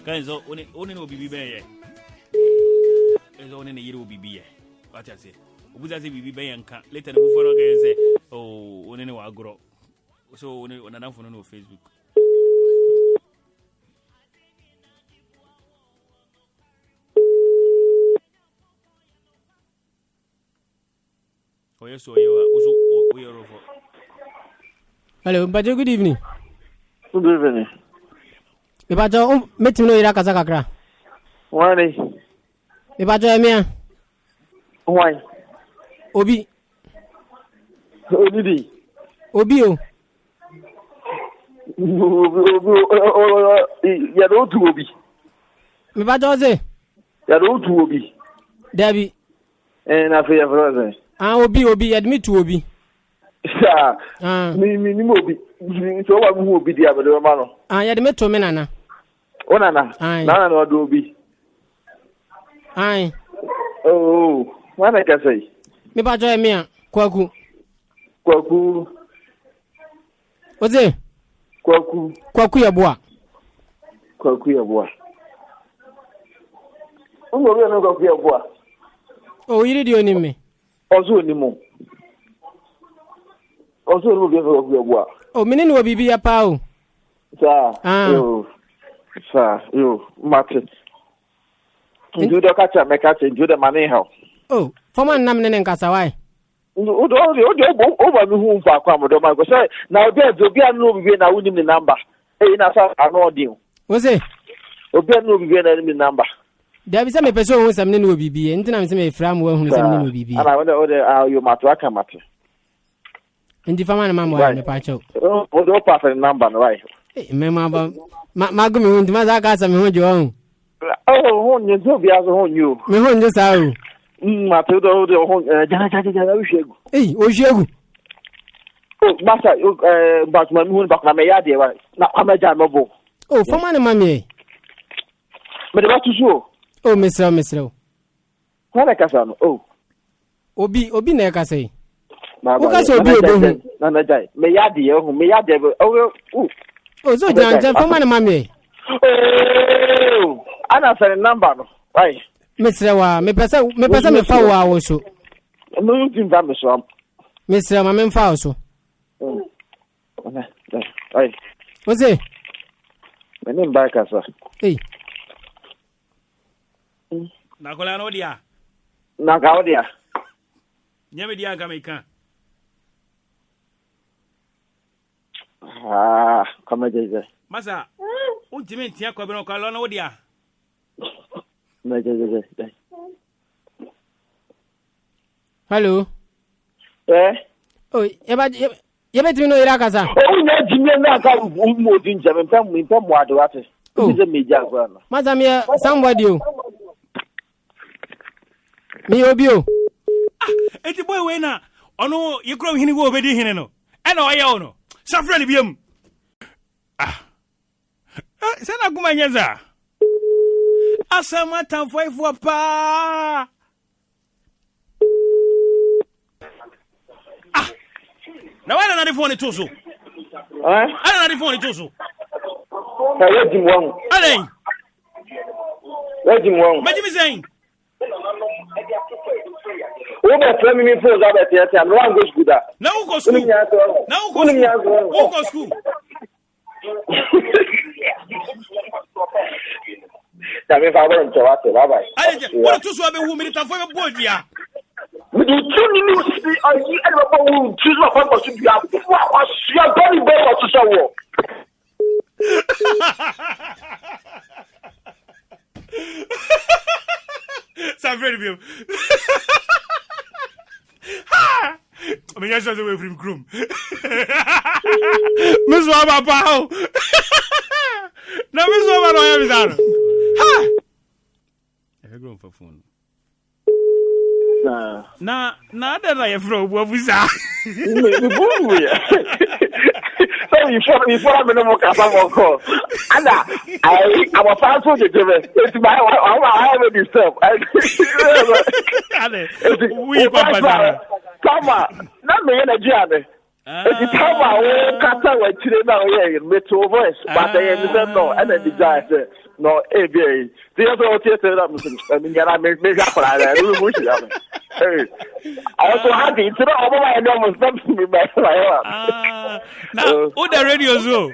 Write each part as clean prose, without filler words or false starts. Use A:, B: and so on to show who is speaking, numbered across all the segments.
A: Can so only no BB Bay. There's only a year will be. What I say? Who does it be Bay and later the buffalo can say, oh, only no agro. So only on an phone on Facebook. Oh, yes, so you are also.
B: Hello, Bajo, good evening.
C: Good evening.
B: Bajo, met me no Iraka Zakra.
C: Why?
B: Bajo, Emia.
C: Why?
B: Obi.
C: Obi.
B: Obio.
C: Ya don't do Obi.
B: Me Bajo,
C: ya don't do Obi.
B: Debbie.
C: And I feel brother.
B: Obi, admit to Obi.
C: Sir, me Obi. So what will be the other man?
B: I admit to Menana.
C: Oh, Nana. Nana or do Obi.
B: Aye.
C: Oh, what I can say.
B: Me Bajo, Emia. Kwaku. What's it? Kwaku ya boa. Oh, you did your name.
C: Also, ni mo. Also, no be for your boa.
B: Oh, meaning will be a pow.
C: Sir, you, Martin. You do catch a mechanic and do the money how.
B: Oh, for my name and Casaway.
C: Over me whom for Commodore Marco say, now there's a be no be now winning the number. Hey, now, I know deal.
B: Was it?
C: Obi no be enemy number.
B: There be some person who some will be, and I'm saying from who some will be. And
C: I wonder you matter matter.
B: And if I'm a man, why the patcho?
C: Oh, perfect number, right?
B: Remember, Magumi, the mother got some of your own.
C: Oh, you do be as a whole you.
B: Me home just how.
C: Matilda,
B: Hey, oh, you.
C: Oh, Master, but my moon back my yard, now I'm a jam of both.
B: Oh, for my mammy.
C: But what to show?
B: Oh, Mr.
C: What I can oh.
B: Obi neka say.
C: Nana jai. May ya dear, may ya devil. Oh,
B: so John for my mammy.
C: Oh, Anna said a number. Right.
B: Mr. Wa, me pesa me fa wa wo so.
C: No you think that me so.
B: Mr. Ma me fa so.
C: Right.
B: What's it?
C: My name back as
B: Hey.
A: Nakola no dia.
C: Nagaodia.
A: Nyame dia Jamaica.
C: Come on,
A: Masa, ultimate tia kwa bino kwa no dia.
B: Hello. Oh, you bet me no Iraka sa.
C: Oh, na jimye na ka mo dinja me pam mo ado ate.
B: Oh,
C: is a meja kwa no.
B: Masa me somebody o. Me obio.
A: Eti boy we na ono yekro hini go obedi hini no. E na oya ono. Safra ni biem. Sana kuma nyeza. Asama tanfoifo pa. Na wana na phone to so. Ana na phone to so.
C: Na yedi mo.
A: Ale.
C: Yedi mo.
A: Majimi zain.
C: O be tell me for that bet ya no one go school da.
A: Na u go school. Na u go school. U go school.
C: Da me fa bon to wa te bye bye.
A: Ale je, wo to so be wu mi tan fo be bold ya.
C: Me do tuni ni si ayi e ba wu tu so fa ko su bia. Wa sia bani be ko so wo.
A: Ça fait du bien. Ha! Mais y'a chose away from Chrome. Mais so ba pa. Na me so ba no ya bizarre. Ha! E go for phone. Na da ya fro bo buza.
C: Me bu ya. So you for me no more kasa mo ko. Ada, I was also the given. It's my I have disturb.
A: We papa.
C: Tama, na me energy ade. It's Tama o kasa wa chire na o ye me to voice, but I am no and the guy say no ebi ti yo so ti se na mi ngara me ja para la ru mu shi ya me also happy to no obo ma no mo stop me by
A: now who the radio show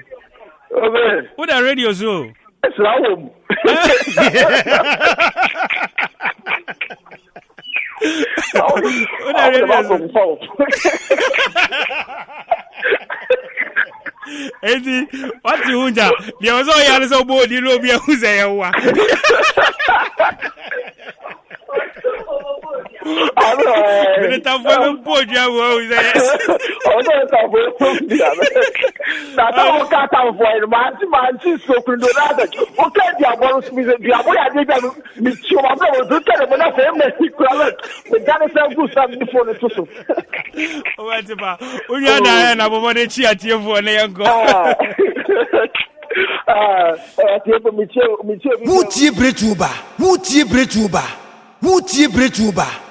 C: okay
A: who the radio show
C: it's na home
A: who the radio show Edi, what you hunja? There was all your so body lobby who's a wa. The time for the board, you was
C: that's all cut out for a man, so could do that. Okay, the abolish me, the abolish me, you are going to tell them enough the Ghana good stuff before the Tussle.
A: What about Uyana and Abomone Chia for a young girl?
D: Would you break Uba? Would you break Uba? Would you break Uba?